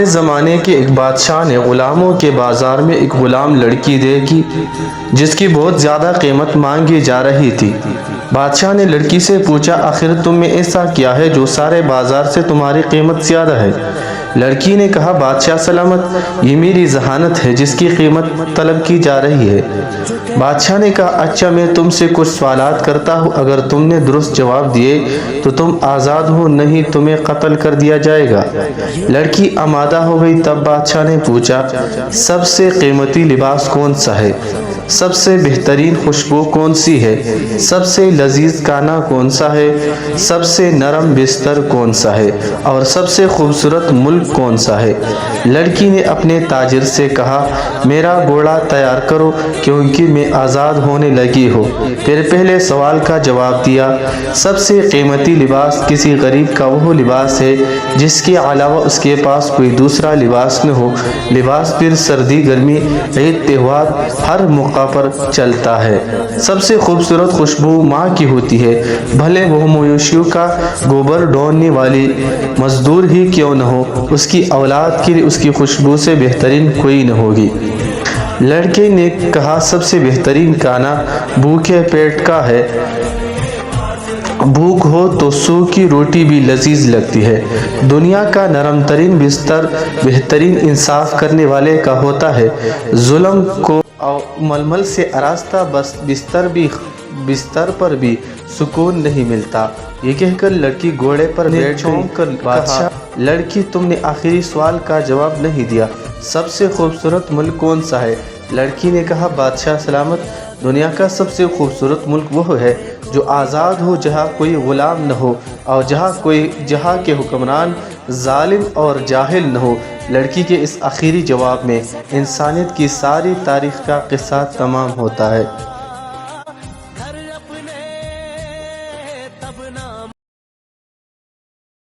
زمانے کے ایک بادشاہ نے غلاموں کے بازار میں ایک غلام لڑکی دیکھی جس کی بہت زیادہ قیمت مانگی جا رہی تھی۔ بادشاہ نے لڑکی سے پوچھا، آخر تم میں ایسا کیا ہے جو سارے بازار سے تمہاری قیمت زیادہ ہے؟ لڑکی نے کہا، بادشاہ سلامت، یہ میری ذہانت ہے جس کی قیمت طلب کی جا رہی ہے۔ بادشاہ نے کہا، اچھا میں تم سے کچھ سوالات کرتا ہوں، اگر تم نے درست جواب دیے تو تم آزاد ہو، نہیں تمہیں قتل کر دیا جائے گا۔ لڑکی آمادہ ہو گئی۔ تب بادشاہ نے پوچھا، سب سے قیمتی لباس کون سا ہے؟ سب سے بہترین خوشبو کون سی ہے؟ سب سے لذیذ کھانا کون سا ہے؟ سب سے نرم بستر کون سا ہے؟ اور سب سے خوبصورت ملک کون سا ہے؟ لڑکی نے اپنے تاجر سے کہا، میرا گھوڑا تیار کرو کیونکہ میں آزاد ہونے لگی ہوں۔ پھر پہلے سوال کا جواب دیا، سب سے قیمتی لباس کسی غریب کا وہ لباس ہے جس کے علاوہ اس کے پاس کوئی دوسرا لباس نہ ہو۔ لباس پھر سردی گرمی عید تہوار ہر موقع پر چلتا ہے۔ سب سے خوبصورت خوشبو ماں کی ہوتی ہے، بھلے وہ مویشیوں کا گوبر ڈھونڈنے والی مزدور ہی کیوں نہ ہو، اس کی اولاد کے لیے اس کی خوشبو سے بہترین کوئی نہ ہوگی۔ لڑکے نے کہا، سب سے بہترین کھانا بھوکے پیٹ کا ہے۔ بھوک ہو تو سو کی روٹی بھی لذیذ لگتی ہے۔ دنیا کا نرم ترین بستر بہترین انصاف کرنے والے کا ہوتا ہے۔ ظلم کو ململ سے آراستہ بستر پر بھی سکون نہیں ملتا۔ یہ کہہ کر لڑکی گھوڑے پر بیٹھ گئی۔ بادشاہ، لڑکی تم نے آخری سوال کا جواب نہیں دیا، سب سے خوبصورت ملک کون سا ہے؟ لڑکی نے کہا، بادشاہ سلامت، دنیا کا سب سے خوبصورت ملک وہ ہے جو آزاد ہو، جہاں کوئی غلام نہ ہو اور جہاں کے حکمران ظالم اور جاہل نہ ہو۔ لڑکی کے اس آخری جواب میں انسانیت کی ساری تاریخ کا قصہ تمام ہوتا ہے۔